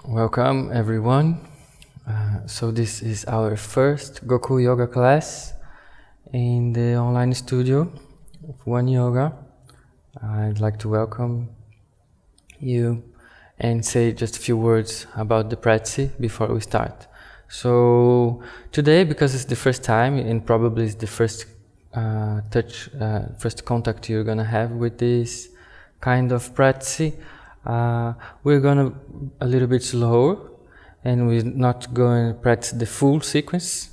Welcome everyone. So this is our first Goku Yoga class in the online studio of One Yoga. I'd like to welcome you and say just a few words about the practice before we start. So today, because it's the first time and probably it's the first first contact you're gonna have with this kind of practice, we're gonna a little bit slower, and we're not going to practice the full sequence,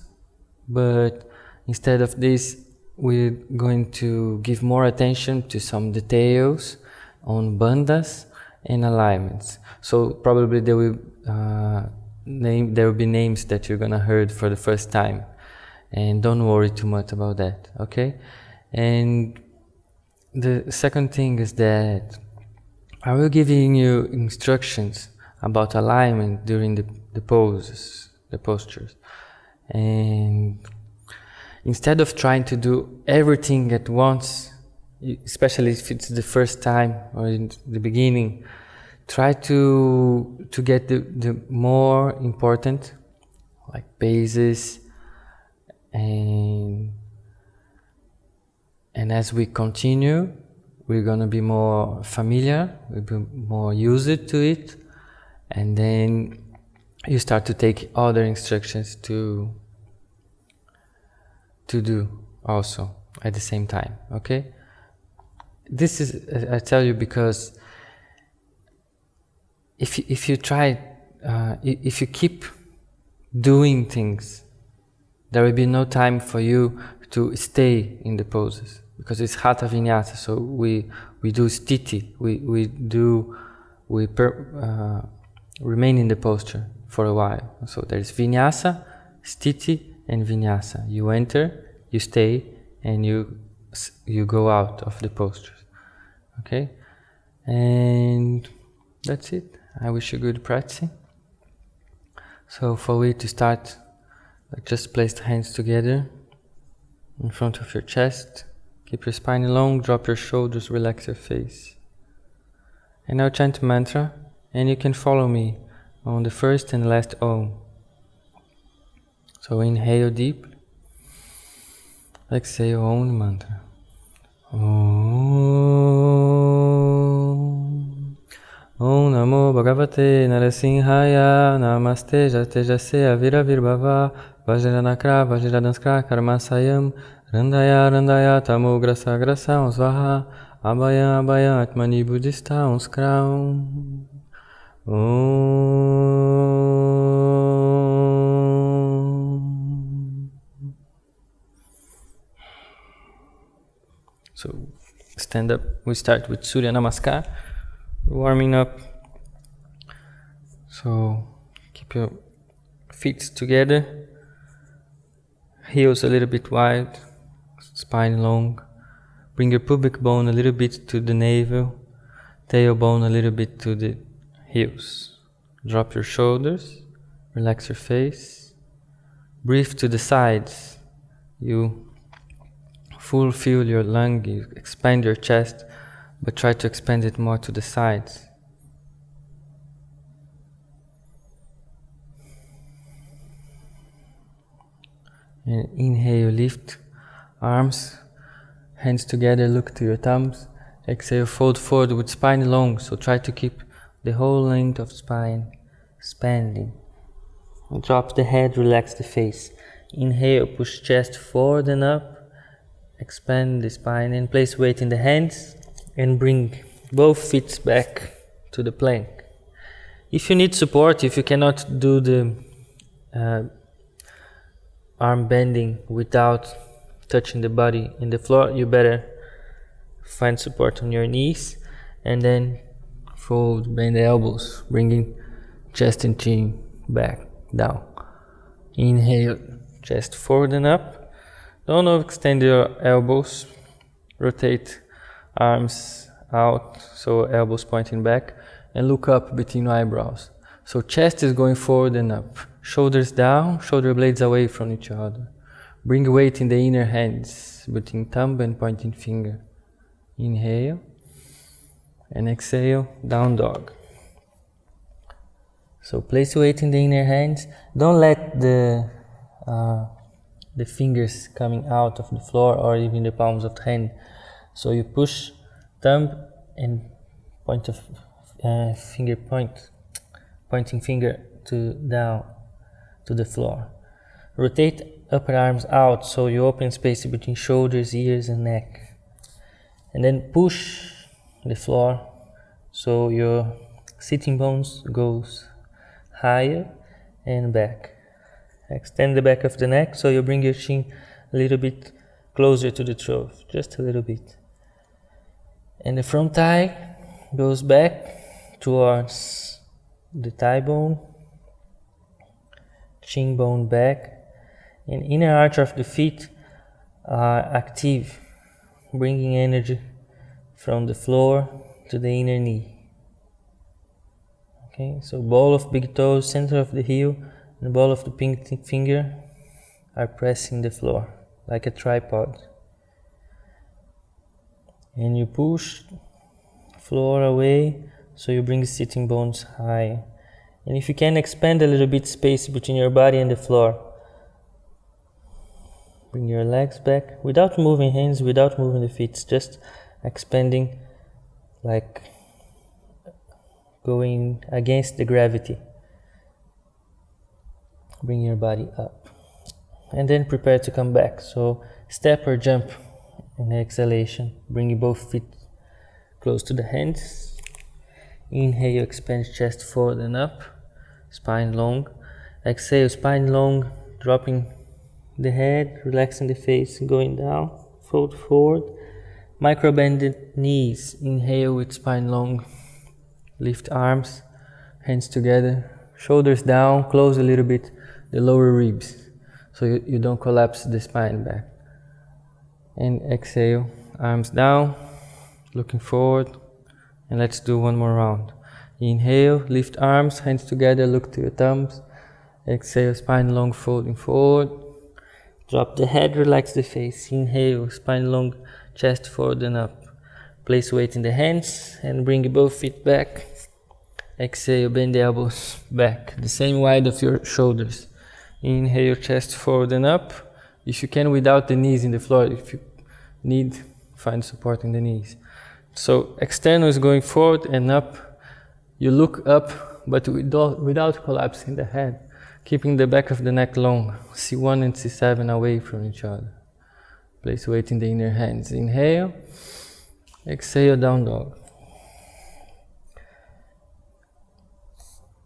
but instead of this, we're going to give more attention to some details on bandhas and alignments. So probably there will be names that you're gonna heard for the first time, and don't worry too much about that, okay? And the second thing is that I will giving you instructions about alignment during the poses, the postures. And instead of trying to do everything at once, especially if it's the first time or in the beginning, try to get the more important, like bases, and as we continue, we're gonna be more familiar, we'll be more used to it, and then you start to take other instructions to do also at the same time, okay? This is, I tell you, because if you try, if you keep doing things, there will be no time for you to stay in the poses, because it's Hatha-Vinyasa, so we do sthiti, we remain in the posture for a while. So there's Vinyasa, sthiti, and Vinyasa. You enter, you stay, and you go out of the postures. Okay? And that's it. I wish you good practice. So for we to start, just place the hands together in front of your chest. Keep your spine long, drop your shoulders, relax your face. And now chant a mantra, and you can follow me on the first and last Om. So inhale deep, exhale Om mantra. Om. Om Namo Bhagavate Narasimhaya, Namaste Jatejase Aviravirbhava, Vajranakra Vajradanskra Karmasayam, Randaya Randaya Tamo Grasa Grasa Svaha, Abhaya Abhaya Atmani Buddhista Skram. Om. So stand up, we start with Surya Namaskar, warming up. So keep your feet together, heels a little bit wide, spine long. Bring your pubic bone a little bit to the navel, tailbone a little bit to the heels. Drop your shoulders, relax your face. Breathe to the sides. You fulfill your lung, you expand your chest, but try to expand it more to the sides. And inhale, lift arms, hands together, look to your thumbs. Exhale, fold forward with spine long, so try to keep the whole length of spine expanding. Drop the head, relax the face. Inhale, push chest forward and up, expand the spine, and place weight in the hands, and bring both feet back to the plank. If you need support, if you cannot do the arm bending without touching the body in the floor, you better find support on your knees, and then fold, bend the elbows, bringing chest and chin back, down. Inhale, chest forward and up. Don't overextend your elbows. Rotate arms out, so elbows pointing back, and look up between eyebrows. So chest is going forward and up. Shoulders down, shoulder blades away from each other. Bring weight in the inner hands, between thumb and pointing finger. Inhale, and exhale, down dog. So place weight in the inner hands. Don't let the fingers coming out of the floor or even the palms of the hand. So you push thumb and point of pointing finger to down to the floor. Rotate upper arms out so you open space between shoulders, ears and neck. And then push the floor so your sitting bones goes higher and back. Extend the back of the neck so you bring your chin a little bit closer to the throat, just a little bit. And the front thigh goes back towards the thigh bone, shin bone back, and inner arch of the feet are active, bringing energy from the floor to the inner knee. Okay, so ball of big toes, center of the heel, and the ball of the pinky finger are pressing the floor like a tripod. And you push floor away so you bring the sitting bones high. And if you can, expand a little bit space between your body and the floor. Bring your legs back without moving hands, without moving the feet, just expanding, like going against the gravity. Bring your body up and then prepare to come back. So step or jump in exhalation, bringing both feet close to the hands. Inhale, expand chest forward and up, spine long. Exhale, spine long, dropping the head, relaxing the face, going down, fold forward. Micro bended knees. Inhale with spine long. Lift arms, hands together, shoulders down, close a little bit the lower ribs so you don't collapse the spine back. And exhale, arms down, looking forward, and let's do one more round. Inhale, lift arms, hands together, look to your thumbs. Exhale, spine long, folding forward. Drop the head, relax the face. Inhale, spine long, chest forward and up. Place weight in the hands and bring both feet back. Exhale, bend the elbows back, the same wide of your shoulders. Inhale, chest forward and up. If you can, without the knees in the floor. If you need, find support in the knees. So external is going forward and up. You look up, but without collapsing the head. Keeping the back of the neck long. C1 and C7 away from each other. Place weight in the inner hands. Inhale. Exhale, down dog.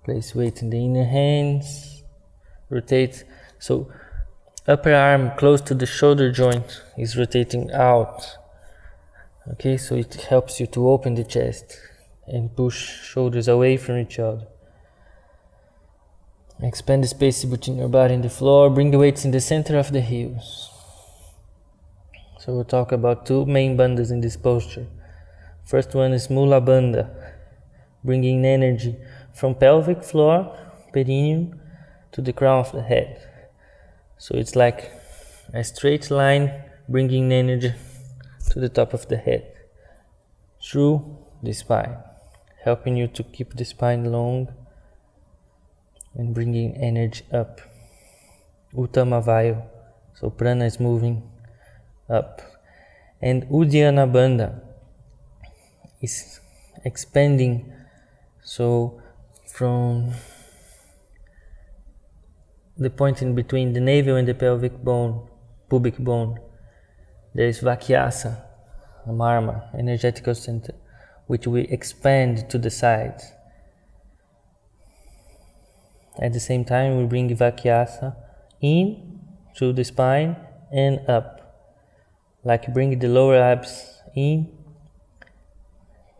Place weight in the inner hands. Rotate. So upper arm close to the shoulder joint is rotating out. Okay, so it helps you to open the chest and push shoulders away from each other. Expand the space between your body and the floor. Bring the weights in the center of the heels. So we'll talk about two main bandhas in this posture. First one is Mula Bandha, bringing energy from pelvic floor, perineum, to the crown of the head. So it's like a straight line bringing energy to the top of the head through the spine, helping you to keep the spine long and bringing energy up. Uttama Vayu, so prana is moving up. And Uddiyana Bandha is expanding, so from the point in between the navel and the pelvic bone, pubic bone, there is Vakyasa, a Marma, energetical center, which we expand to the sides. At the same time, we bring Vakyasa in through the spine and up, like bring the lower abs in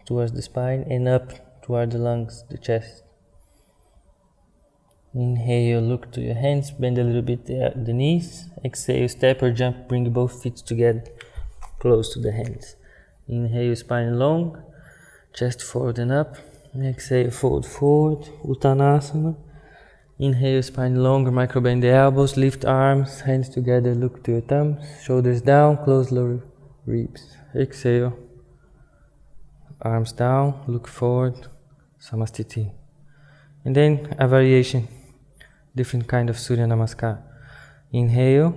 towards the spine and up toward the lungs, the chest. Inhale, look to your hands, bend a little bit the knees. Exhale, step or jump, bring both feet together, close to the hands. Inhale, spine long, chest forward and up. Exhale, fold forward, Uttanasana. Inhale, spine long, micro bend the elbows, lift arms, hands together, look to your thumbs, shoulders down, close lower ribs. Exhale, arms down, look forward, Samastiti. And then a variation, different kind of Surya Namaskar. Inhale,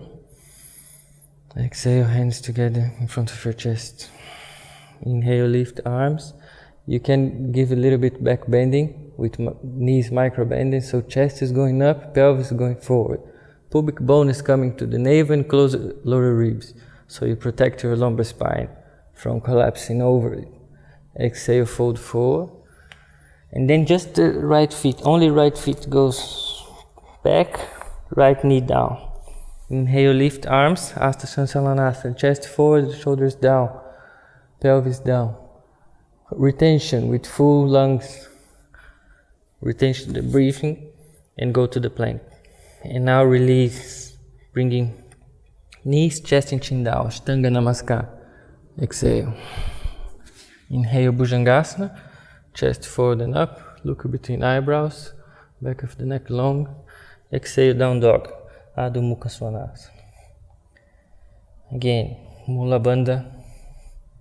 exhale, hands together in front of your chest. Inhale, lift arms. You can give a little bit back bending with knees micro bending, so chest is going up, pelvis is going forward. Pubic bone is coming to the navel and close lower ribs, so you protect your lumbar spine from collapsing over it. Exhale, fold forward. And then just the right feet, only right feet goes back, right knee down. Inhale, lift arms, Asta Sansalanasana, chest forward, shoulders down, pelvis down. Retention with full lungs, retention the breathing, and go to the plank. And now release, bringing knees, chest and chin down, Ashtanga Namaskar. Exhale. Inhale, Bhujangasana, chest forward and up, look between eyebrows, back of the neck long. Exhale, down dog, Adho Mukha Svanasana. Again, Mula Bandha,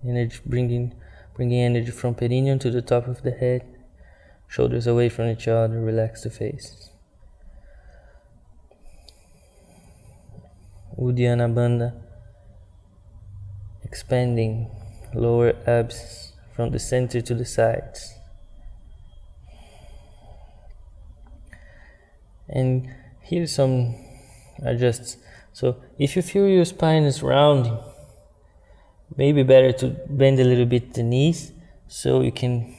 energy bringing energy from perineum to the top of the head, shoulders away from each other, relax the face. Uddiyana Bandha, expanding lower abs from the center to the sides. And here's some adjusts. So if you feel your spine is rounding, maybe better to bend a little bit the knees so you can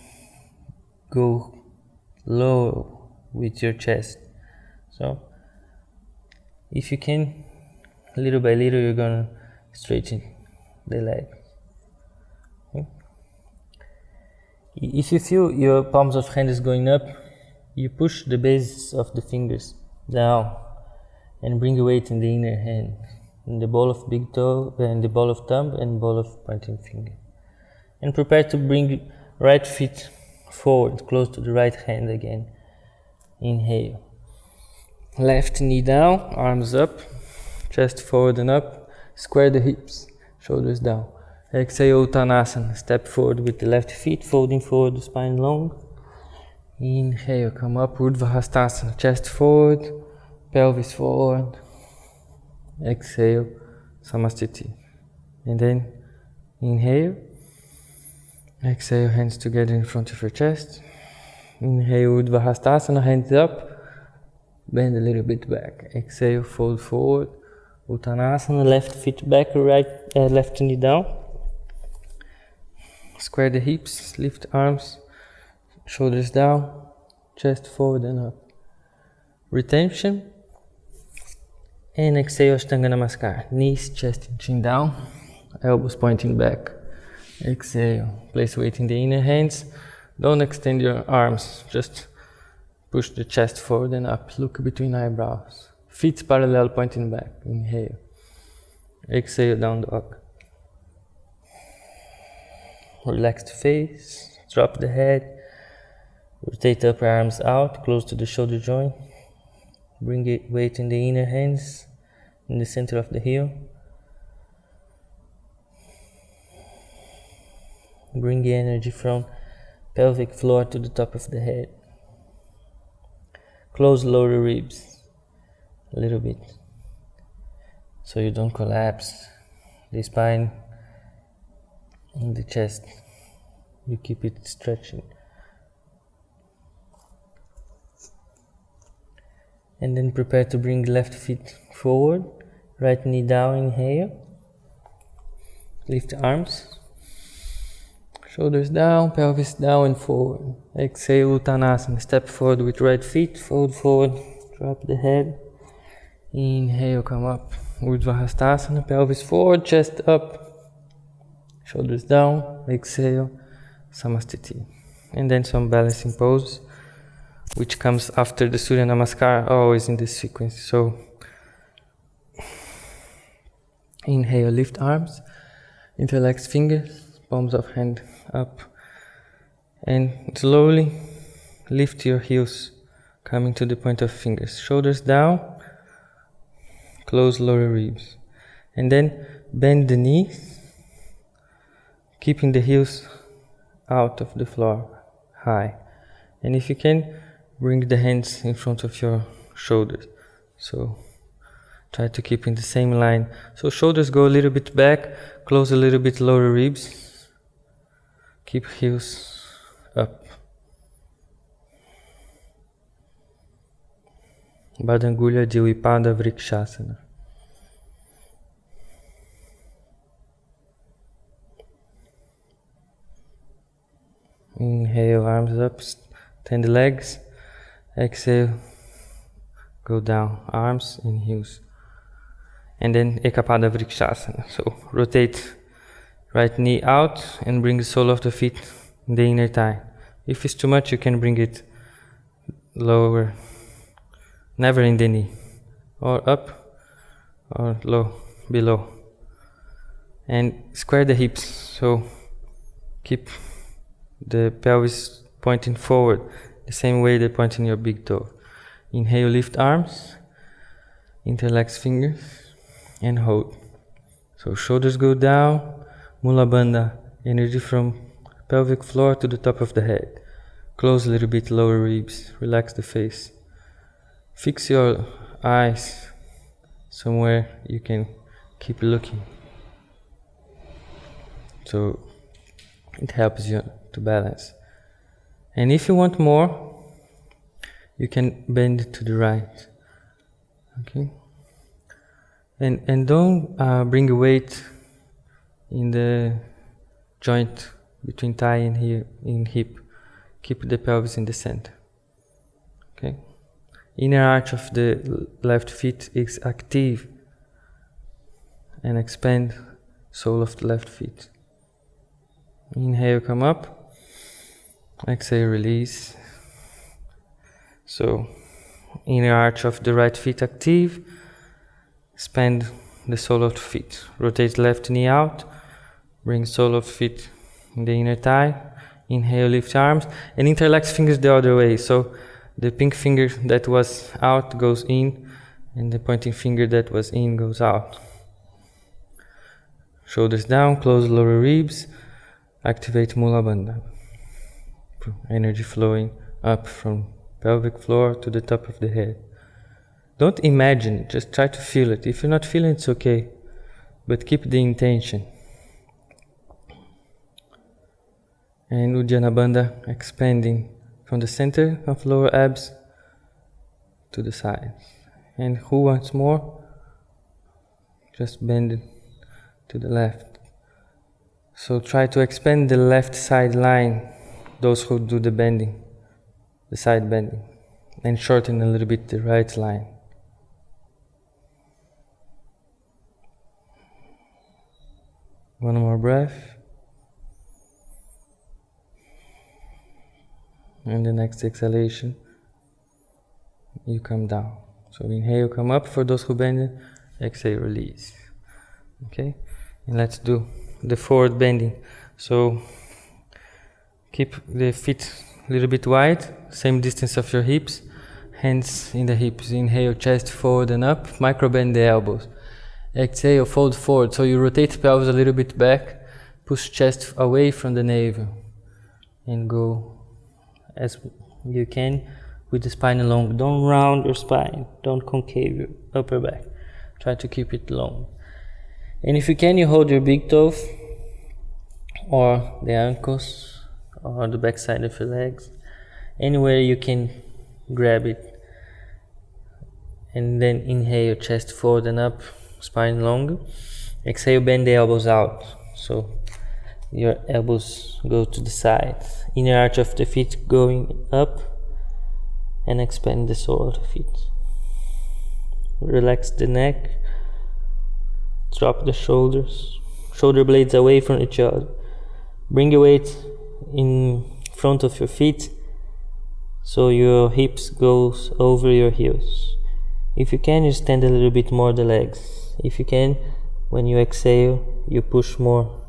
go low with your chest. So if you can, little by little you're gonna straighten the leg. Okay. If you feel your palms of hand is going up, you push the bases of the fingers down and bring your weight in the inner hand, in the ball of big toe, and the ball of thumb and ball of pointing finger. And prepare to bring right feet forward, close to the right hand again. Inhale. Left knee down, arms up, chest forward and up, square the hips, shoulders down. Exhale, Uttanasana, step forward with the left feet, folding forward the spine long. Inhale, come up, Urdhva Hastasana, chest forward, pelvis forward. Exhale, Samastiti. And then inhale, exhale, hands together in front of your chest. Inhale, Urdhva Hastasana, hands up, bend a little bit back. Exhale, fold forward, Uttanasana, left feet back, left knee down. Square the hips, lift arms, shoulders down, chest forward and up. Retention. And exhale, Ashtanga Namaskar. Knees, chest and chin down, elbows pointing back. Exhale, place weight in the inner hands. Don't extend your arms, just push the chest forward and up. Look between eyebrows. Feet parallel, pointing back. Inhale. Exhale, down dog. Relax the face, drop the head. Rotate the upper arms out, close to the shoulder joint. Bring it weight in the inner hands, in the center of the heel. Bring the energy from pelvic floor to the top of the head. Close lower ribs a little bit, so you don't collapse the spine and the chest. You keep it stretching. And then prepare to bring left feet forward, right knee down, inhale. Lift arms, shoulders down, pelvis down and forward. Exhale, Uttanasana, step forward with right feet, fold forward, drop the head. Inhale, come up, Urdhva Hastasana, pelvis forward, chest up, shoulders down. Exhale, Samastiti. And then some balancing pose, which comes after the Surya Namaskar, always in this sequence. So, inhale, lift arms, interlace fingers, palms of hand up, and slowly lift your heels, coming to the point of fingers. Shoulders down, close lower ribs. And then bend the knees, keeping the heels out of the floor, high. And if you can, bring the hands in front of your shoulders. So try to keep in the same line. So shoulders go a little bit back, close a little bit lower ribs. Keep heels up. Badangulya Divipada Vrikshasana. Inhale, arms up, extend the legs. Exhale, go down, arms and heels. And then Ekapada Vrikshasana. So rotate right knee out and bring the sole of the feet in the inner thigh. If it's too much, you can bring it lower, never in the knee, or up or low, below. And square the hips, so keep the pelvis pointing forward, the same way they point in your big toe. Inhale, lift arms, interlace fingers, and hold. So shoulders go down, Mula Bandha, energy from pelvic floor to the top of the head. Close a little bit lower ribs, relax the face. Fix your eyes somewhere you can keep looking. So it helps you to balance. And if you want more, you can bend to the right. Okay? And don't bring a weight in the joint between thigh and here in hip. Keep the pelvis in the center. Okay? Inner arch of the left foot is active and expand sole of the left foot. Inhale, come up. Exhale, release. So, inner arch of the right foot active. Expand the sole of the feet. Rotate left knee out. Bring sole of feet in the inner thigh. Inhale, lift arms. And interlace fingers the other way. So, the pink finger that was out goes in. And the pointing finger that was in goes out. Shoulders down, close lower ribs. Activate Mula Bandha. Energy flowing up from pelvic floor to the top of the head. Don't imagine it, just try to feel it. If you're not feeling it, it's okay. But keep the intention. And Uddiyana Bandha expanding from the center of lower abs to the sides. And who wants more? Just bend it to the left. So try to expand the left side line, those who do the bending, the side bending, and shorten a little bit the right line. One more breath. And the next exhalation, you come down. So inhale, come up for those who bend it. Exhale, release. Okay? And let's do the forward bending. So keep the feet a little bit wide, same distance of your hips, hands in the hips. Inhale, chest forward and up, micro bend the elbows. Exhale, fold forward, so you rotate pelvis a little bit back, push chest away from the navel, and go as you can with the spine long. Don't round your spine, don't concave your upper back. Try to keep it long. And if you can, you hold your big toes or the ankles or the back side of your legs. Anywhere you can grab it. And then inhale, chest forward and up, spine long. Exhale, bend the elbows out. So your elbows go to the side. Inner arch of the feet going up and expand the sole of the feet. Relax the neck. Drop the shoulders, shoulder blades away from each other. Bring your weight in front of your feet so your hips goes over your heels. If you can, you stand a little bit more the legs. If you can, when you exhale, you push more,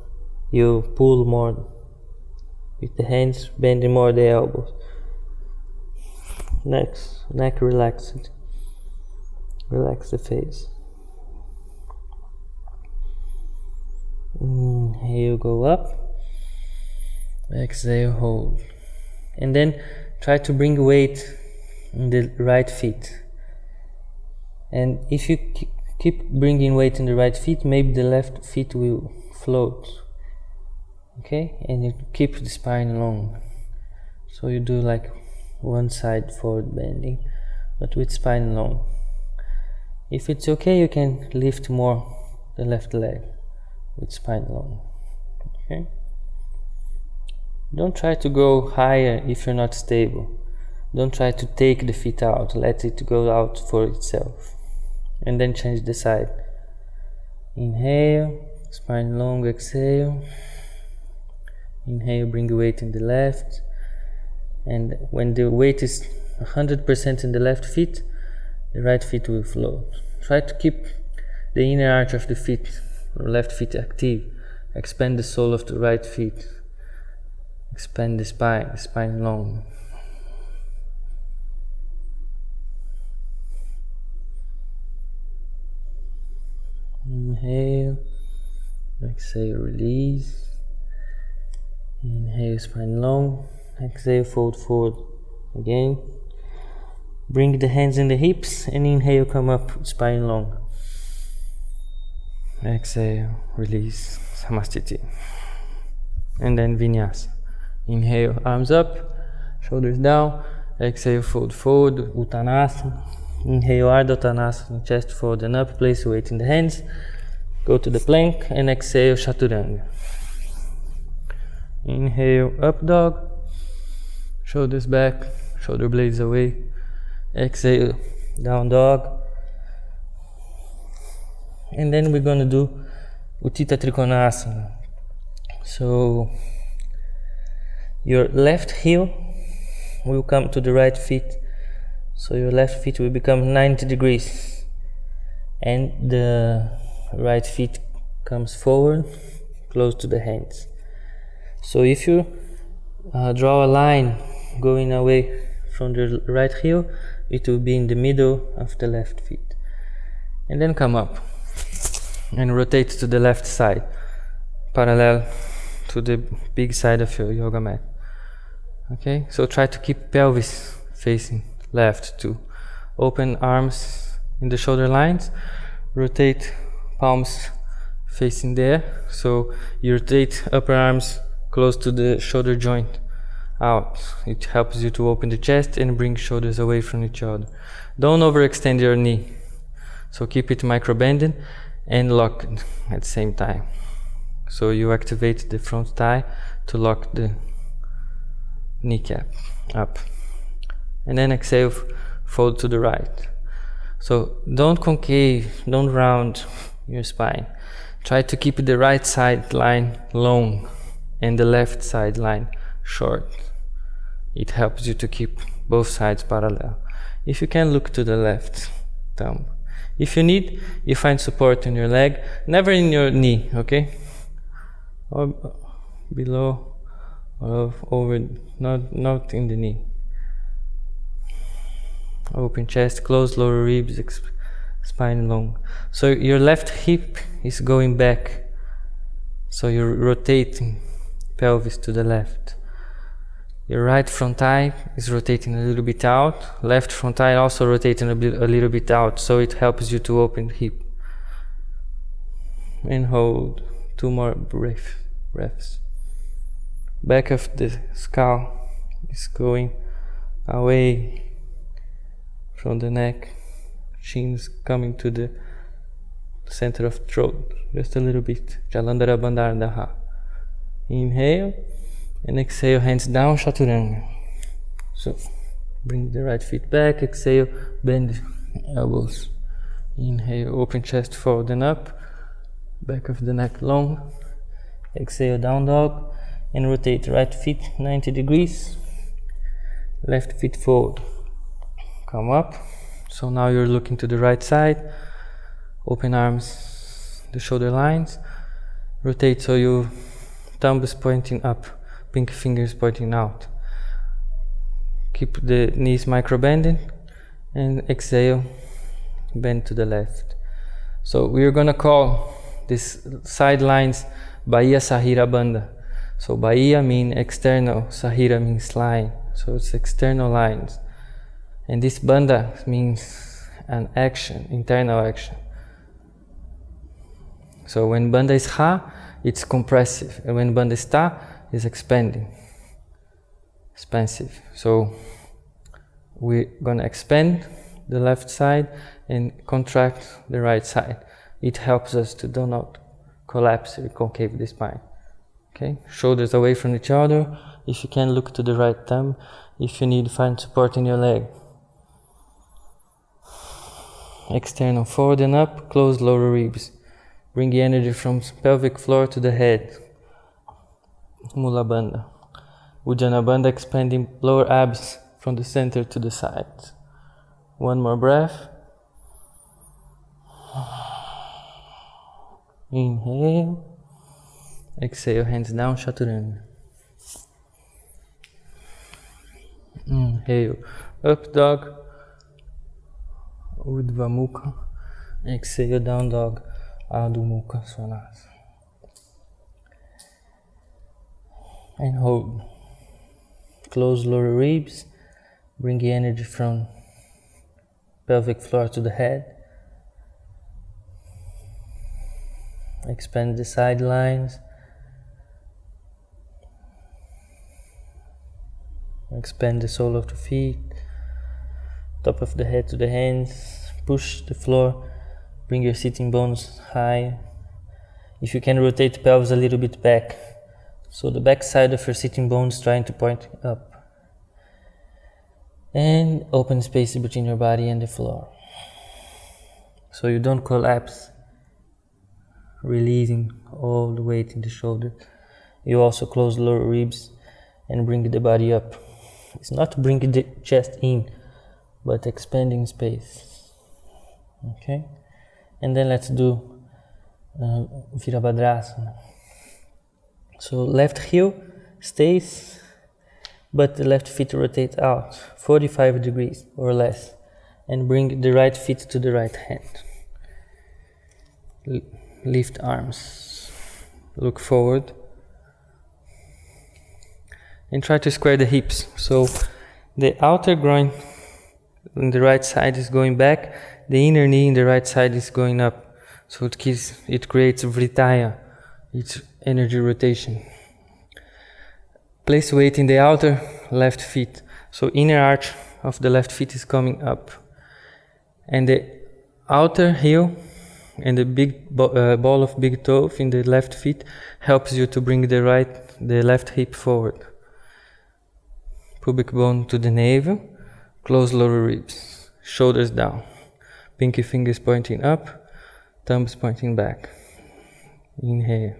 you pull more. With the hands, bending more the elbows. Neck relaxed. Relax the face. Inhale, go up. Exhale, hold. And then try to bring weight in the right feet. And if you keep bringing weight in the right feet, maybe the left feet will float. Okay, and you keep the spine long. So you do like one side forward bending, but with spine long. If it's okay, you can lift more the left leg with spine long. Okay. Don't try to go higher if you're not stable. Don't try to take the feet out. Let it go out for itself. And then change the side. Inhale, spine long, exhale. Inhale, bring the weight in the left. And when the weight is 100% in the left feet, the right feet will float. Try to keep the inner arch of the feet, or left feet, active. Expand the sole of the right feet. Expand the spine long. Inhale, exhale, release. Inhale, spine long. Exhale, fold forward again. Bring the hands in the hips and inhale, come up, spine long. Exhale, release, Samastiti. And then Vinyasa. Inhale, arms up, shoulders down. Exhale, fold forward, Uttanasana. Inhale, Ardha Uttanasana, chest forward and up, place weight in the hands. Go to the plank and exhale, Chaturanga. Inhale, up dog. Shoulders back, shoulder blades away. Exhale, down dog. And then we're going to do Utthita Trikonasana. So your left heel will come to the right feet. So your left feet will become 90 degrees. And the right feet comes forward, close to the hands. So if you draw a line going away from the right heel, it will be in the middle of the left feet. And then come up and rotate to the left side, parallel to the big side of your yoga mat. Okay, so try to keep pelvis facing left too. Open arms in the shoulder lines, rotate palms facing there. So you rotate upper arms close to the shoulder joint out. It helps you to open the chest and bring shoulders away from each other. Don't overextend your knee. So keep it micro bending and lock it at the same time. So you activate the front thigh to lock the kneecap up. And then exhale, fold to the right. So don't concave, don't round your spine. Try to keep the right side line long and the left side line short. It helps you to keep both sides parallel. If you can, look to the left thumb. If you need, you find support in your leg, never in your knee, okay? Or below, or over, not in the knee. Open chest, close lower ribs, spine long. So your left hip is going back. So you're rotating pelvis to the left. Your right front thigh is rotating a little bit out. Left front thigh also rotating a little bit out. So it helps you to open the hip. And hold. 2 more breaths. Back of the skull is going away from the neck. Chin is coming to the center of the throat. Just a little bit. Jalandhara Bandhara. Inhale. And exhale, hands down, Chaturanga. So, bring the right feet back, exhale, bend elbows. Inhale, open chest forward and up, back of the neck long. Exhale, down dog, and rotate right feet 90 degrees, left feet forward. Come up. So now you're looking to the right side, open arms, the shoulder lines, rotate so your thumb is pointing up. Pinky fingers pointing out. Keep the knees micro bending and exhale, bend to the left. So we're gonna call these side lines Bahia Sahira Bandha. So Bahia means external, Sahira means line. So it's external lines. And this bandha means an action, internal action. So when bandha is ha, it's compressive, and when bandha is ta, it's expanding, expansive. So we're gonna expand the left side and contract the right side. It helps us to do not collapse or concave the spine. Okay, shoulders away from each other. If you can, look to the right thumb. If you need, find support in your leg. External forward and up, close lower ribs. Bring the energy from pelvic floor to the head. Mula Bandha. Ujjana Bandha, expanding lower abs from the center to the sides. One more breath. Inhale. Exhale, hands down, Chaturanga. Inhale, up dog. Urdhva Mukha. Exhale, down dog. Adho Mukha Svanasana. And hold. Close lower ribs. Bring the energy from pelvic floor to the head. Expand the sidelines. Expand the sole of the feet. Top of the head to the hands. Push the floor. Bring your sitting bones high. If you can, rotate the pelvis a little bit back. So the back side of your sitting bones trying to point up. And open space between your body and the floor. So you don't collapse, releasing all the weight in the shoulder. You also close the lower ribs and bring the body up. It's not bringing the chest in, but expanding space. Okay? And then let's do Virabhadrasana. So left heel stays, but the left foot rotates out 45 degrees or less, and bring the right foot to the right hand. Lift arms, look forward, and try to square the hips. So the outer groin on the right side is going back, the inner knee in the right side is going up. So it creates vritaya, it's energy rotation. Place weight in the outer left foot. So inner arch of the left foot is coming up. And the outer heel and the big ball of big toe in the left foot helps you to bring the left hip forward. Pubic bone to the navel, close lower ribs, shoulders down, pinky fingers pointing up, thumbs pointing back. Inhale.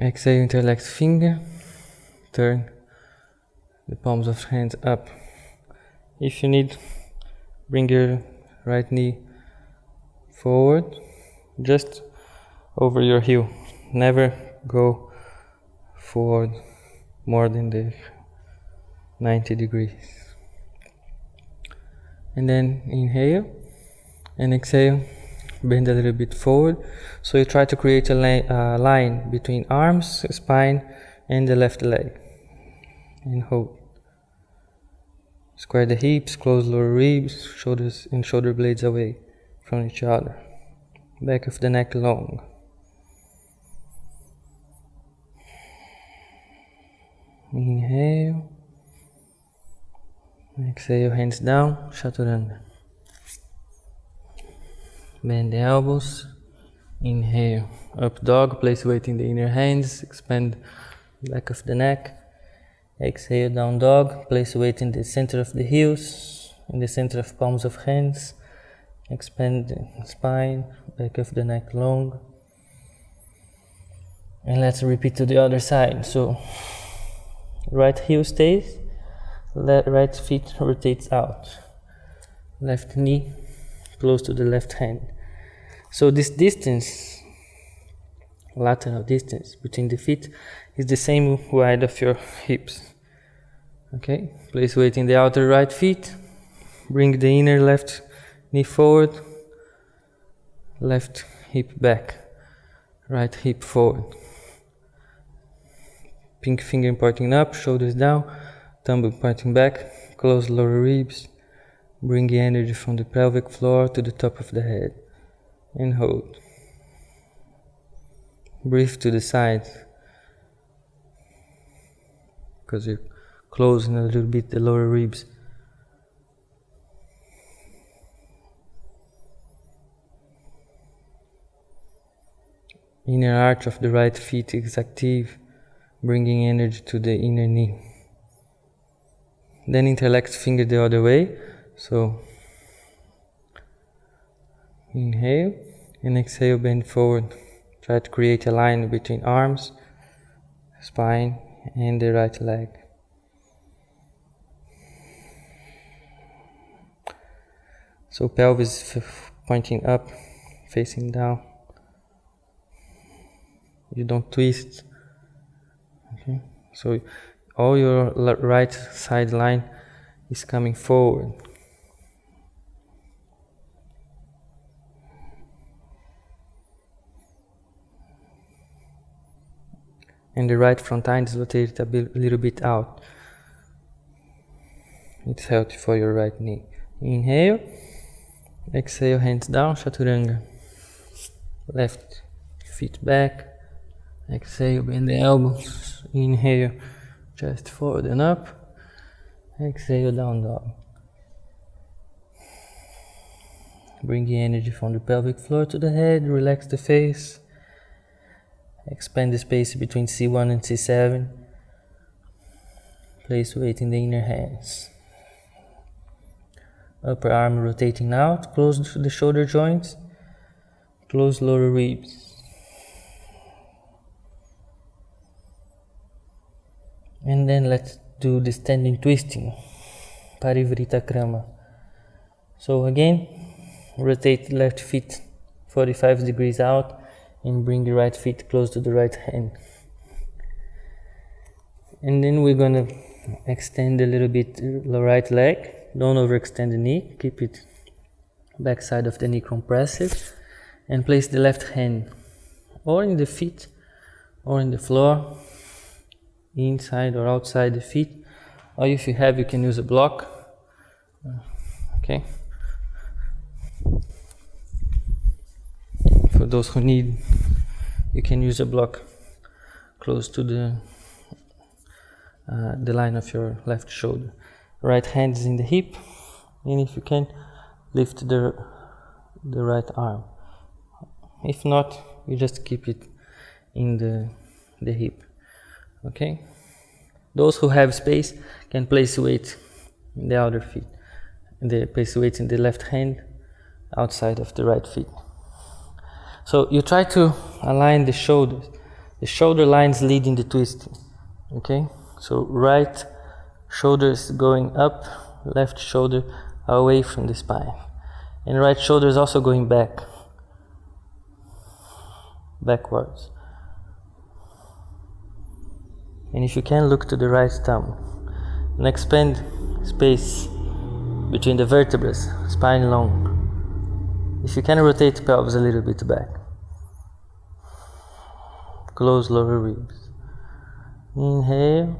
Exhale, interlace finger, turn the palms of hands up. If you need, bring your right knee forward, just over your heel. Never go forward more than the 90 degrees. And then inhale and exhale, bend a little bit forward. So you try to create a line between arms, spine, and the left leg. And hold. Square the hips, close lower ribs, shoulders and shoulder blades away from each other. Back of the neck long. Inhale. Exhale, hands down, Chaturanga. Bend the elbows. Inhale, up dog, place weight in the inner hands, expand back of the neck. Exhale, down dog, place weight in the center of the heels, in the center of palms of hands. Expand the spine, back of the neck long. And let's repeat to the other side. So, right heel stays, right foot rotates out. Left knee close to the left hand. So this distance, lateral distance between the feet, is the same wide of your hips. Okay, place weight in the outer right foot, bring the inner left knee forward, left hip back, right hip forward. Pinky finger pointing up, shoulders down, thumb pointing back, close lower ribs, bring the energy from the pelvic floor to the top of the head, and hold. Breathe to the side, because you're closing a little bit the lower ribs. Inner arch of the right feet is active, bringing energy to the inner knee. Then interlace finger the other way, so inhale and exhale, bend forward. Try to create a line between arms, spine and the right leg. So pelvis pointing up, facing down. You don't twist. Okay, so all your right side line is coming forward. And the right front eye is rotated a little bit out. It's healthy for your right knee. Inhale, exhale, hands down, chaturanga. Left feet back. Exhale, bend the elbows. Inhale, chest forward and up. Exhale, down dog. Bring the energy from the pelvic floor to the head. Relax the face. Expand the space between C1 and C7. Place weight in the inner hands. Upper arm rotating out. Close the shoulder joints. Close lower ribs. And then let's do the standing twisting, Parivrita Krama. So again, rotate left feet 45 degrees out and bring the right feet close to the right hand. And then we're gonna extend a little bit the right leg. Don't overextend the knee, keep it back side of the knee compressive, and place the left hand or in the feet or in the floor, inside or outside the feet, or if you have, you can use a block. Okay. For those who need, you can use a block close to the line of your left shoulder. Right hand is in the hip, and if you can, lift the right arm. If not, you just keep it in the hip. Okay. Those who have space can place weight in the other feet. They place weight in the left hand outside of the right feet. So you try to align the shoulders. The shoulder lines leading the twisting. Okay? So right shoulder is going up, left shoulder away from the spine. And right shoulder is also going backwards. And if you can, look to the right thumb and expand space between the vertebrae, spine long. If you can, rotate the pelvis a little bit back. Close lower ribs. Inhale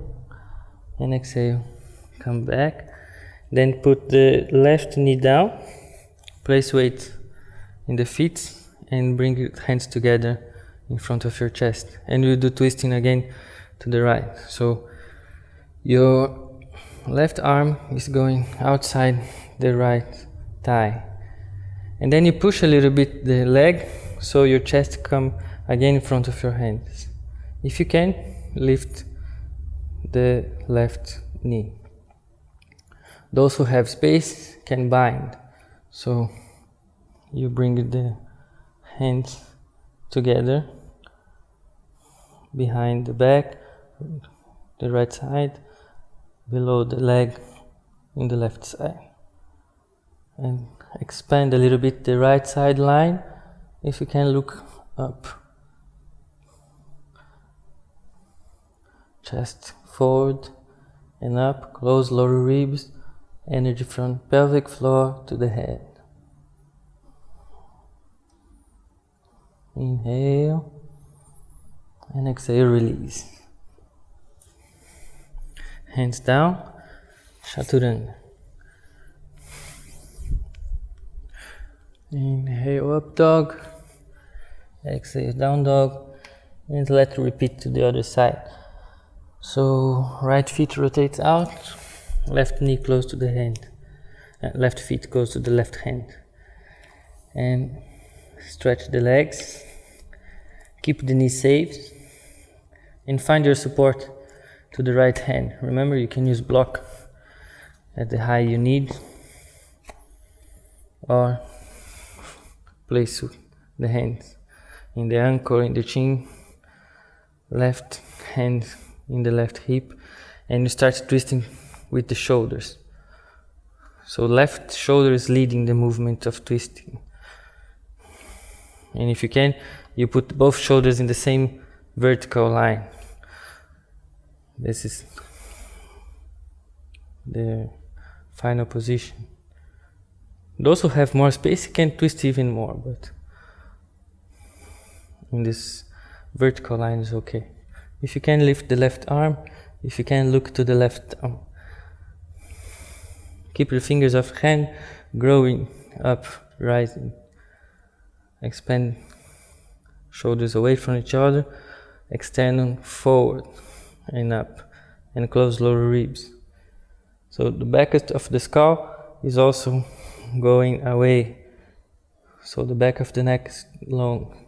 and exhale. Come back. Then put the left knee down. Place weight in the feet and bring your hands together in front of your chest. And you do twisting again to the right. So your left arm is going outside the right thigh. And then you push a little bit the leg so your chest come again in front of your hands. If you can, lift the left knee. Those who have space can bind. So you bring the hands together behind the back, the right side, below the leg in the left side. And expand a little bit the right side line. If you can, look up. Chest forward and up, close lower ribs, energy from pelvic floor to the head. Inhale and exhale, release. Hands down, Chaturanga. Inhale, up dog. Exhale, down dog. And let's repeat to the other side. So right feet rotates out, left knee close to the hand, left feet goes to the left hand. And stretch the legs, keep the knee saved, and find your support to the right hand. Remember, you can use block at the height you need, or place the hands in the ankle, in the chin, left hand in the left hip, and you start twisting with the shoulders. So left shoulder is leading the movement of twisting. And if you can, you put both shoulders in the same vertical line. This is the final position. Those who have more space can twist even more, but in this vertical line is okay. If you can, lift the left arm. If you can, look to the left arm. Keep your fingers off hand, growing up, rising. Expand shoulders away from each other, extend them forward and up, and close lower ribs. So the back of the skull is also going away, so the back of the neck is long.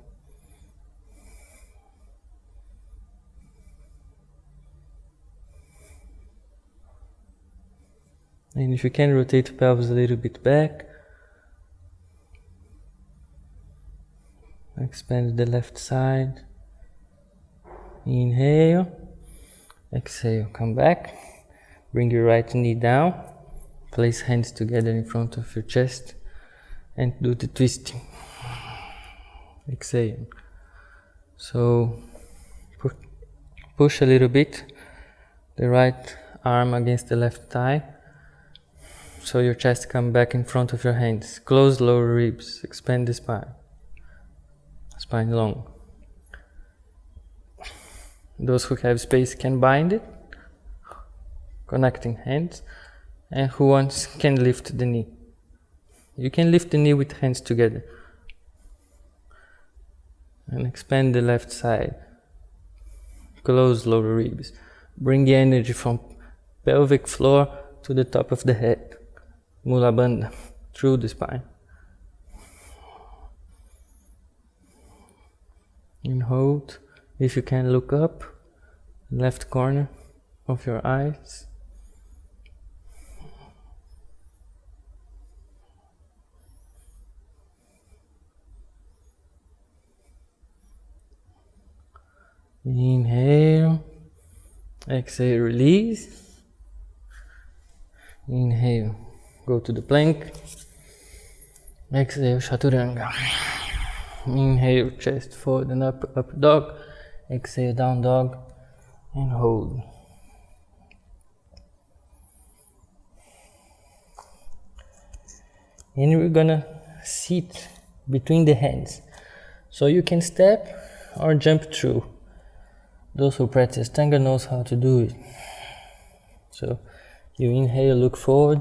And if you can, rotate the pelvis a little bit back. Expand the left side. Inhale. Exhale, come back. Bring your right knee down. Place hands together in front of your chest and do the twisting. Exhale. So push a little bit the right arm against the left thigh, so your chest comes back in front of your hands. Close lower ribs, expand the spine. Spine long. Those who have space can bind it, connecting hands, and who wants can lift the knee. You can lift the knee with hands together. And expand the left side. Close lower ribs. Bring the energy from pelvic floor to the top of the head. Mula Bandha, through the spine. And hold. If you can, look up, left corner of your eyes. Inhale. Exhale, release. Inhale, go to the plank. Exhale, Chaturanga. Inhale, chest forward and up, up dog. Exhale, down dog, and hold. And we're gonna sit between the hands. So you can step or jump through. Those who practice Tanga knows how to do it. So you inhale, look forward,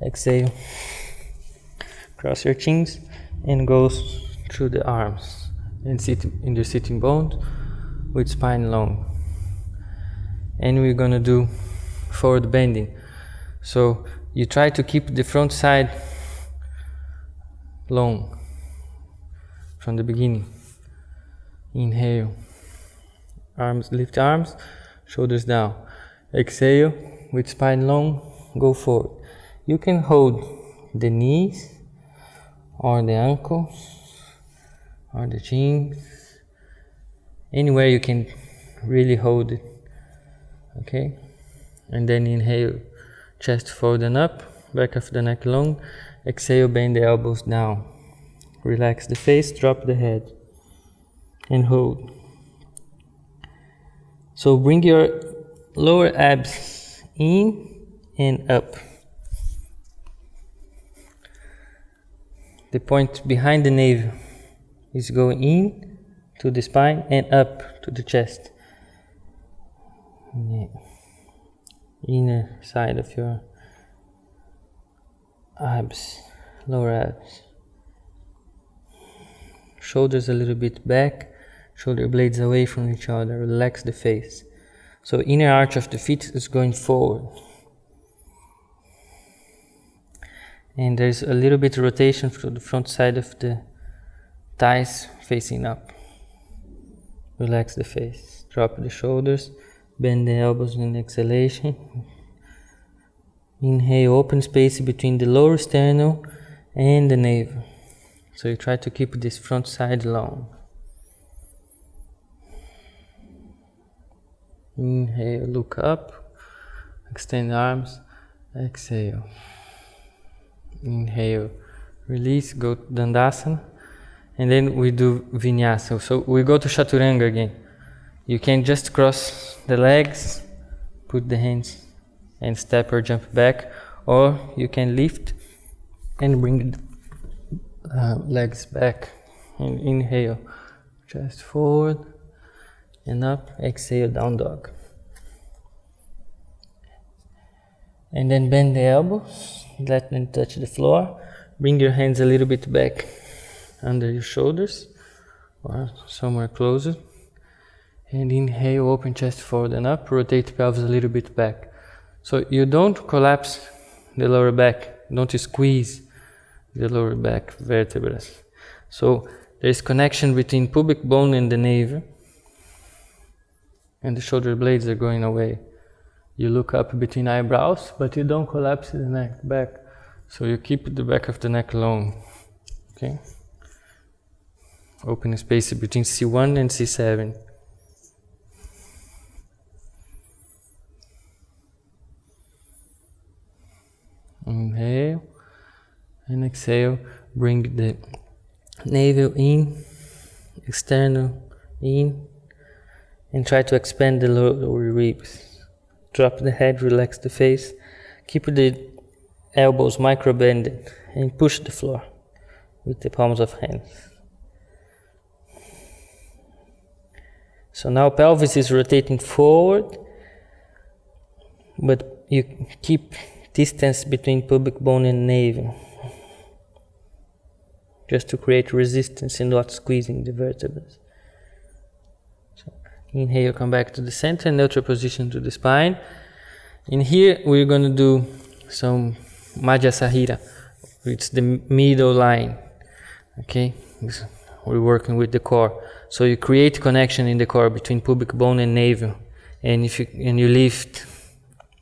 exhale, cross your chins, and goes through the arms and sit in the sitting bones with spine long. And we're gonna do forward bending. So you try to keep the front side long from the beginning. Inhale, arms, lift arms, shoulders down. Exhale, with spine long, go forward. You can hold the knees or the ankles or the shins, anywhere you can really hold it. Okay, and then inhale, chest forward and up, back of the neck long. Exhale, bend the elbows down, relax the face, drop the head, and hold. So bring your lower abs in and up. The point behind the navel is going in to the spine and up to the chest. Yeah. Inner side of your abs, lower abs. Shoulders a little bit back, shoulder blades away from each other, relax the face. So inner arch of the feet is going forward. And there's a little bit of rotation to the front side of the thighs facing up. Relax the face, drop the shoulders, bend the elbows in exhalation. Inhale, open space between the lower sternum and the navel. So you try to keep this front side long. Inhale, look up, extend arms, exhale. Inhale, release, go to Dandasana, and then we do Vinyasa. So we go to Chaturanga again. You can just cross the legs, put the hands and step or jump back, or you can lift and bring the legs back. And inhale, chest forward and up, exhale, down dog. And then bend the elbows, let them touch the floor. Bring your hands a little bit back under your shoulders or somewhere closer. And inhale, open chest forward and up, rotate pelvis a little bit back. So you don't collapse the lower back, don't squeeze the lower back vertebrae. So there's connection between pubic bone and the navel, and the shoulder blades are going away. You look up between eyebrows, but you don't collapse the neck back. So you keep the back of the neck long. Okay? Open space between C1 and C7. Inhale and exhale. Bring the navel in, external in, and try to expand the lower ribs. Drop the head, relax the face. Keep the elbows micro bended and push the floor with the palms of hands. So now pelvis is rotating forward, but you keep distance between pubic bone and navel, just to create resistance and not squeezing the vertebrae. So inhale, come back to the center, neutral position to the spine. In here we're going to do some Madhya Sahira. It's the middle line. Okay, we're working with the core. So you create connection in the core between pubic bone and navel, and you lift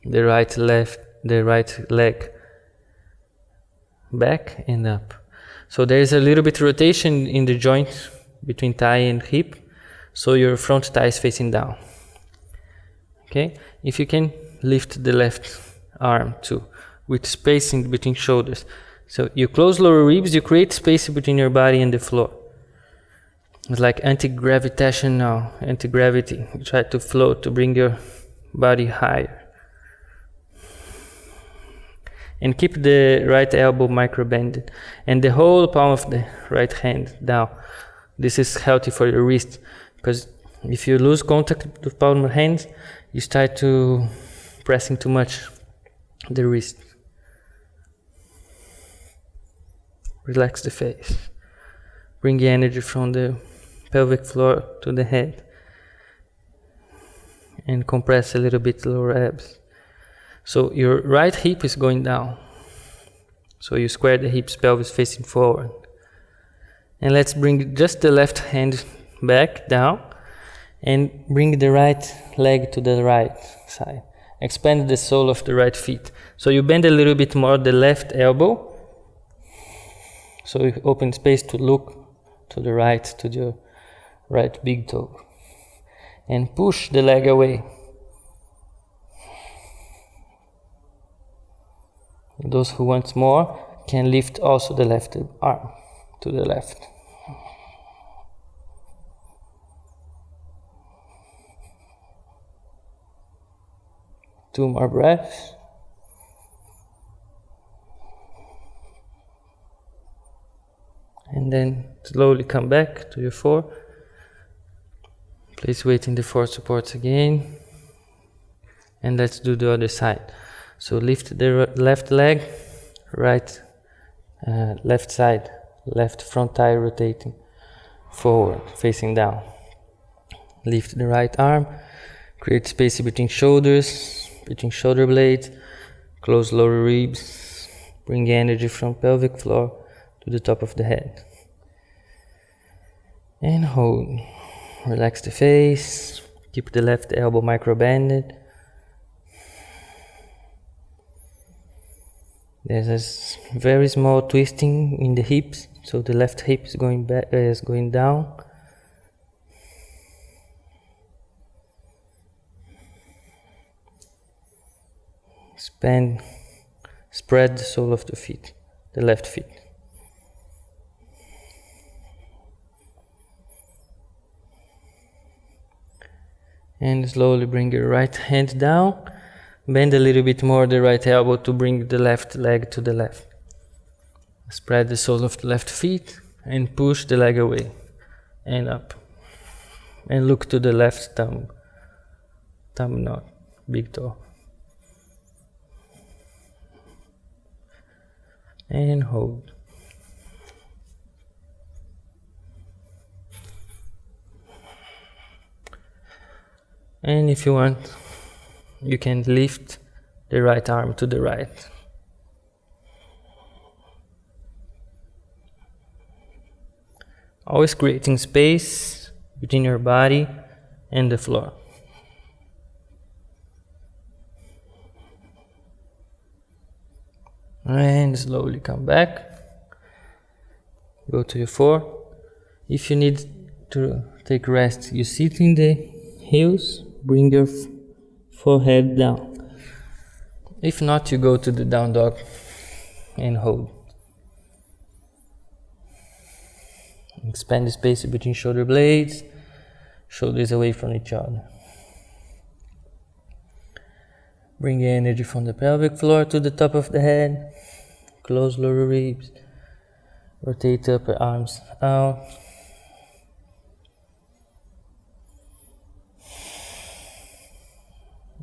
the right leg back and up. So there is a little bit of rotation in the joint between thigh and hip, so your front thigh is facing down. Okay, if you can lift the left arm too, with spacing between shoulders. So you close lower ribs, you create space between your body and the floor. It's like anti-gravitational, anti-gravity. You try to float to bring your body higher. And keep the right elbow micro bended and the whole palm of the right hand down. This is healthy for your wrist, because if you lose contact with palm of hands, you start to pressing too much the wrist. Relax the face. Bring the energy from the pelvic floor to the head and compress a little bit the lower abs. So your right hip is going down. So you square the hips, pelvis facing forward. And let's bring just the left hand back down and bring the right leg to the right side. Expand the sole of the right feet. So you bend a little bit more the left elbow. So you open space to look to the right, to the right big toe. And push the leg away. Those who want more can lift also the left arm to the left. Two more breaths. And then slowly come back to your four. Place weight in the four supports again. And let's do the other side. So lift the left leg, right left side, left front thigh rotating forward, facing down. Lift the right arm, create space between shoulders, between shoulder blades, close lower ribs, bring energy from pelvic floor to the top of the head. And hold. Relax the face, keep the left elbow micro-bended. There's a very small twisting in the hips, so the left hip is going back, is going down. Spread the sole of the feet, the left feet. And slowly bring your right hand down. Bend a little bit more the right elbow to bring the left leg to the left. Spread the sole of the left feet and push the leg away and up. And look to the left thumb knot, big toe. And hold. And if you want, you can lift the right arm to the right. Always creating space between your body and the floor. And slowly come back. Go to your floor. If you need to take rest, you sit in the heels, bring your forehead down. If not, you go to the down dog and hold. Expand the space between shoulder blades, shoulders away from each other. Bring your energy from the pelvic floor to the top of the head. Close lower ribs. Rotate upper arms out.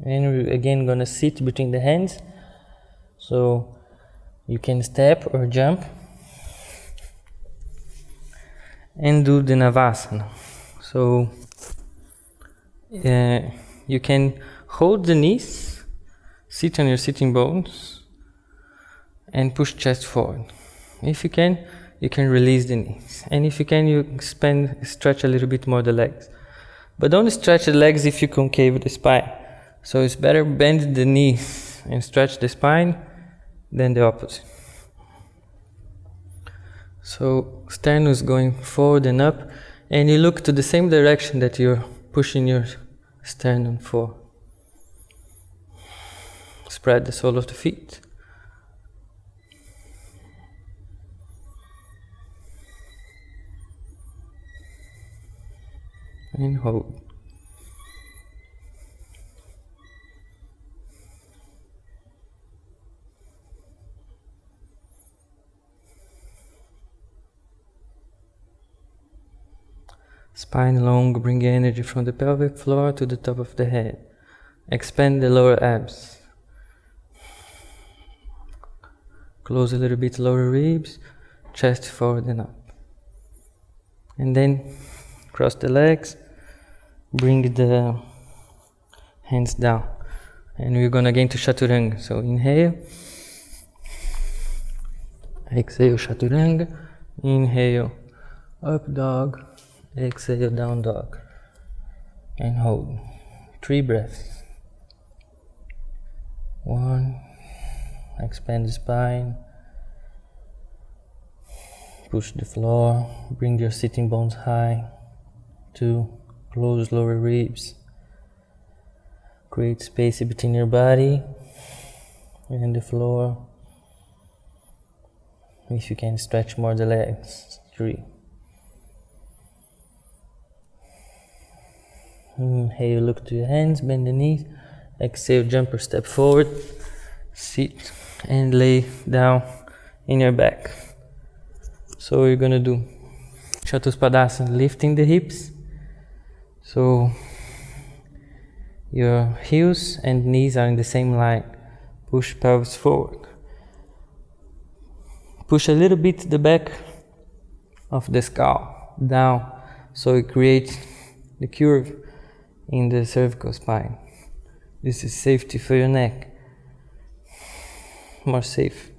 And we're again gonna sit between the hands. So you can step or jump. And do the Navasana. So you can hold the knees, sit on your sitting bones, and push chest forward. If you can release the knees. And if you can, you stretch a little bit more the legs. But don't stretch the legs if you concave the spine. So it's better bend the knees and stretch the spine than the opposite. So sternum is going forward and up, and you look to the same direction that you're pushing your sternum for. Spread the sole of the feet. And hold. Spine long, bring energy from the pelvic floor to the top of the head. Expand the lower abs. Close a little bit lower ribs, chest forward and up. And then cross the legs, bring the hands down. And we're gonna get into Chaturanga. So inhale. Exhale, Chaturanga. Inhale, up dog. Exhale, down dog. And hold. 3 breaths. 1. Expand the spine. Push the floor. Bring your sitting bones high. 2. Close lower ribs. Create space between your body and the floor. If you can, stretch more the legs. 3. Inhale, look to your hands, bend the knees. Exhale, jump or step forward. Sit and lay down in your back. So we're gonna do Chatuspadasana, lifting the hips. So your heels and knees are in the same line. Push pelvis forward. push a little bit the back of the skull down, so it creates the curve in the cervical spine. This is safety for your neck, more safe.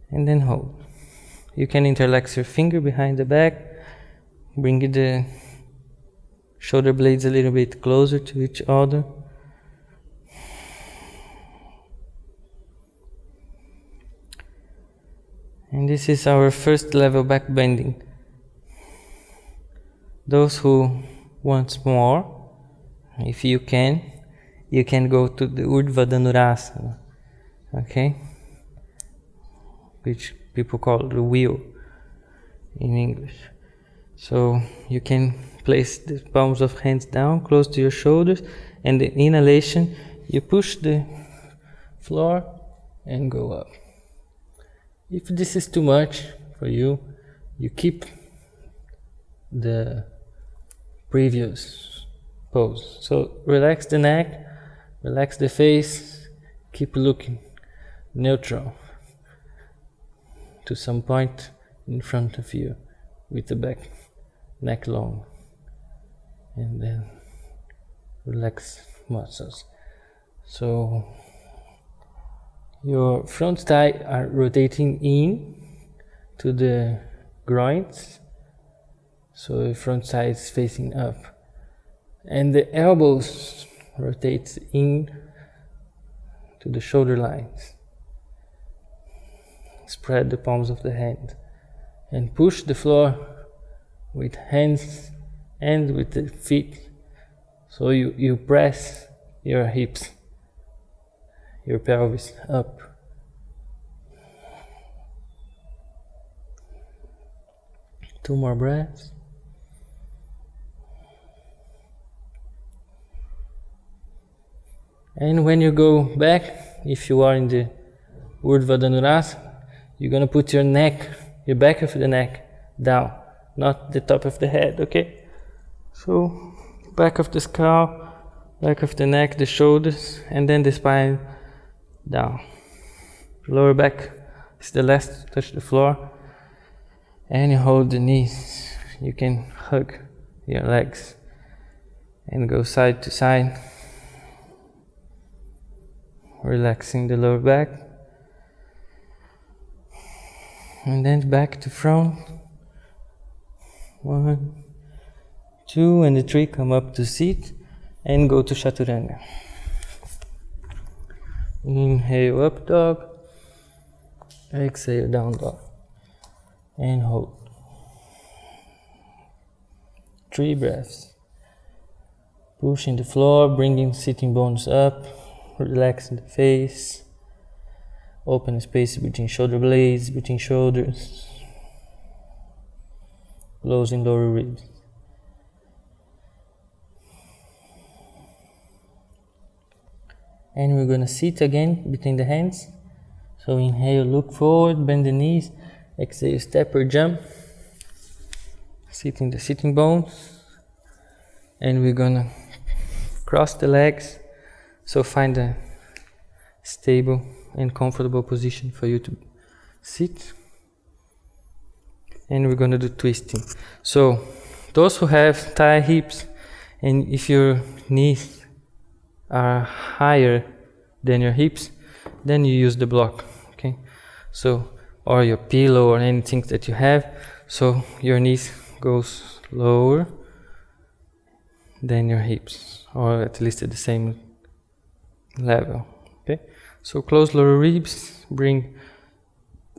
And then hold. You can interlace your finger behind the back, bring the shoulder blades a little bit closer to each other. And this is our first level back bending. Those who want more, if you can go to the Urdhva Dhanurasana, okay? Which people call the wheel in English. So you can place the palms of hands down close to your shoulders, and the inhalation, you push the floor and go up. If this is too much for you, you keep the previous pose. So relax the neck, relax the face, keep looking neutral to some point in front of you with the back, neck long, and then relax muscles. So your front thigh are rotating in to the groins, so your front thigh is facing up, and the elbows rotate in to the shoulder lines. Spread the palms of the hand and push the floor with hands and with the feet, so you press your hips, your pelvis up. Two more breaths. And when you go back, if you are in the Urdhva Dhanurasana, you're gonna put your neck, your back of the neck down, not the top of the head, okay? So back of the skull, back of the neck, the shoulders, and then the spine down. Lower back is the last to touch the floor, and you hold the knees. You can hug your legs and go side to side, relaxing the lower back, and then back to front. 1, 2, and the 3, come up to seat and go to Chaturanga. Inhale, up dog. Exhale, down dog. And hold. 3 breaths. Pushing the floor, bringing sitting bones up, relaxing the face. Open space between shoulder blades, between shoulders. Closing lower ribs. And we're gonna sit again between the hands. So inhale, look forward, bend the knees. Exhale, step or jump. Sitting the sitting bones. And we're gonna cross the legs. So find a stable and comfortable position for you to sit. And we're gonna do twisting. So those who have thigh hips, and if your knees are higher than your hips, then you use the block, okay? So, or your pillow or anything that you have, so your knees goes lower than your hips, or at least at the same level, okay? So close lower ribs, bring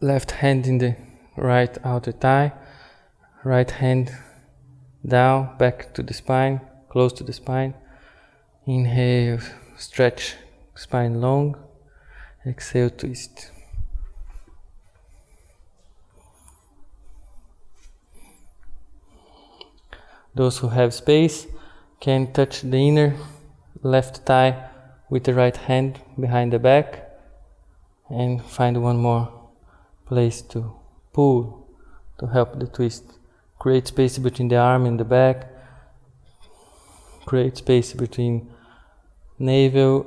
left hand in the right outer thigh, right hand down, back to the spine, close to the spine. Inhale, stretch spine long. Exhale, twist. Those who have space can touch the inner left thigh with the right hand behind the back and find one more place to pull to help the twist. Create space between the arm and the back. Create space between navel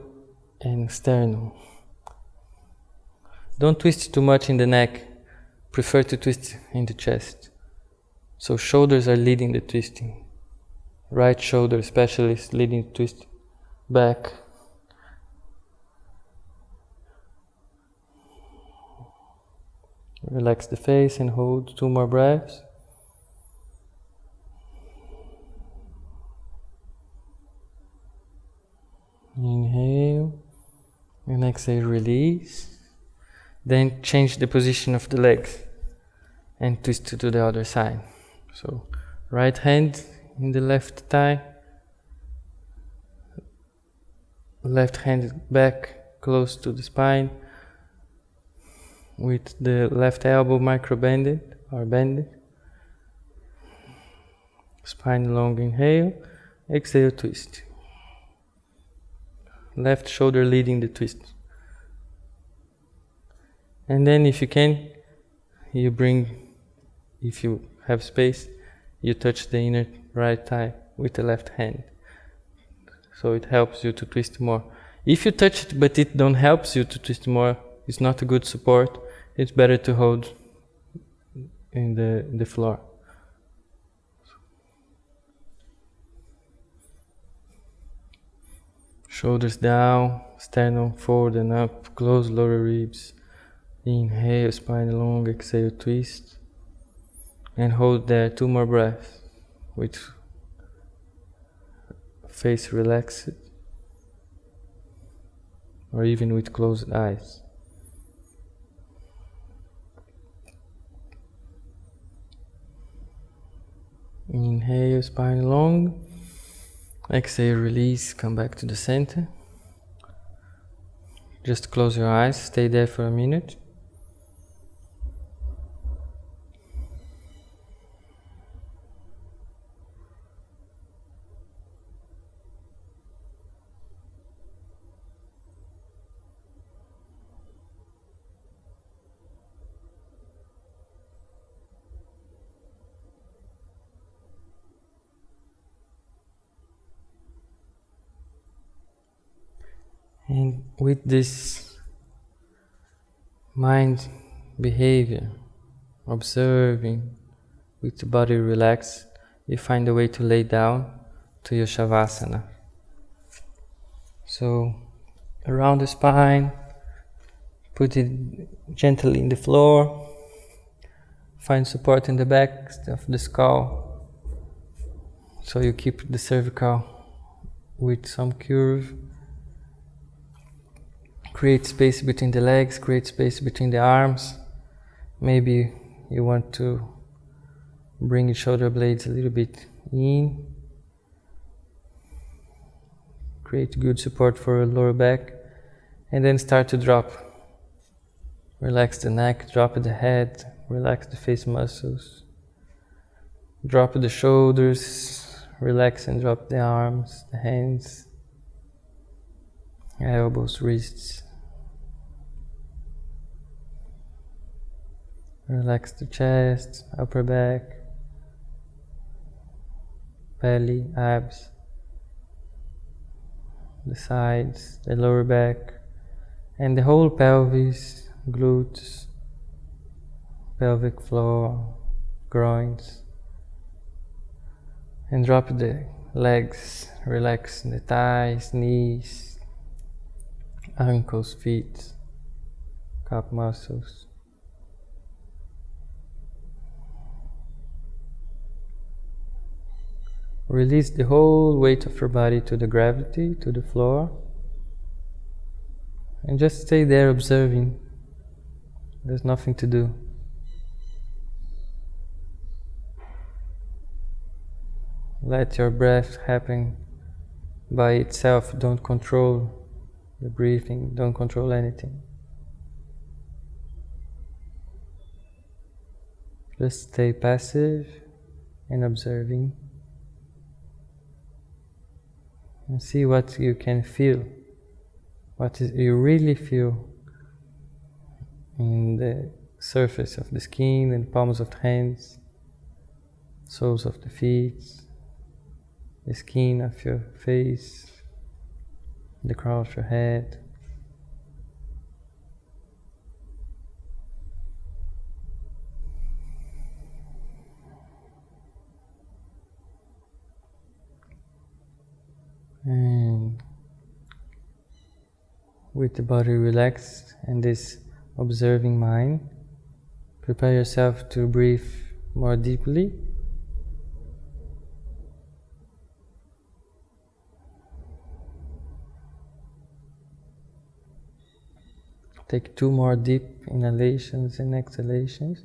and sternum. Don't twist too much in the neck. Prefer to twist in the chest. So shoulders are leading the twisting. Right shoulder especially is leading the twist. Back. Relax the face and hold 2 more breaths. Inhale and exhale, release. Then change the position of the legs and twist to the other side. So right hand in the left thigh, left hand back close to the spine, with the left elbow micro bended or bended. Spine long, inhale, exhale, twist. Left shoulder leading the twist. And then if you can, you bring, if you have space, you touch the inner right thigh with the left hand. So it helps you to twist more. If you touch it but it don't help you to twist more, it's not a good support. It's better to hold in the floor. Shoulders down, sternum forward and up, close lower ribs. Inhale, spine long, exhale, twist. And hold there 2 more breaths with face relaxed or even with closed eyes. Inhale, spine long. Exhale, release, come back to the center. Just close your eyes, stay there for a minute. And with this mind behavior, observing, with the body relaxed, you find a way to lay down to your Shavasana. So around the spine, put it gently in the floor, find support in the back of the skull, so you keep the cervical with some curve. Create space between the legs, create space between the arms. Maybe you want to bring your shoulder blades a little bit in. Create good support for your lower back. And then start to drop. Relax the neck, drop the head, relax the face muscles. Drop the shoulders, relax and drop the arms, the hands, elbows, wrists. Relax the chest, upper back, belly, abs, the sides, the lower back, and the whole pelvis, glutes, pelvic floor, groins. And drop the legs, relax the thighs, knees, ankles, feet, calf muscles. Release the whole weight of your body to the gravity, to the floor. And just stay there observing. There's nothing to do. Let your breath happen by itself. Don't control the breathing. Don't control anything. Just stay passive and observing. And see what you can feel. You really feel in the surface of the skin and palms of the hands, soles of the feet, the skin of your face, the crown of your head. with the body relaxed and this observing mind, prepare yourself to breathe more deeply. Take 2 more deep inhalations and exhalations.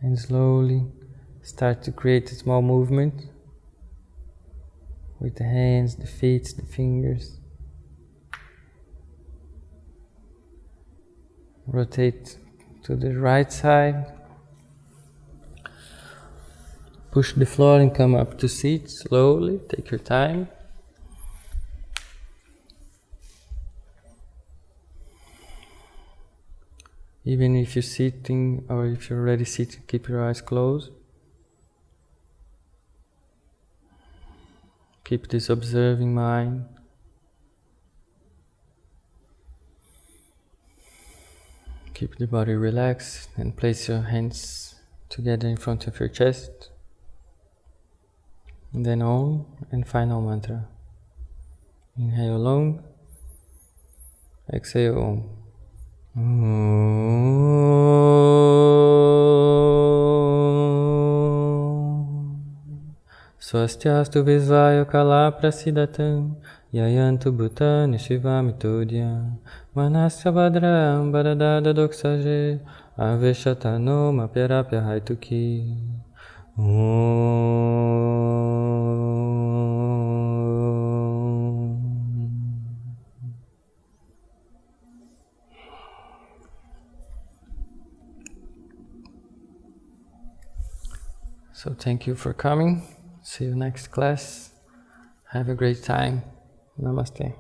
And slowly start to create a small movement with the hands, the feet, the fingers. Rotate to the right side. Push the floor and come up to seat slowly. Take your time. Even if you're sitting or if you're already sitting, keep your eyes closed. Keep this observing mind. Keep the body relaxed and place your hands together in front of your chest. And then Om and final mantra. Inhale long. Exhale Om. Swastiastu Visvaya Kala Prasidatam Yayantu Bhutani Shivamitodya Manasya Badram Baradada Doksaje Aveshatano Mapyarapya Haituki. So thank you for coming. See you next class. Have a great time. Namaste.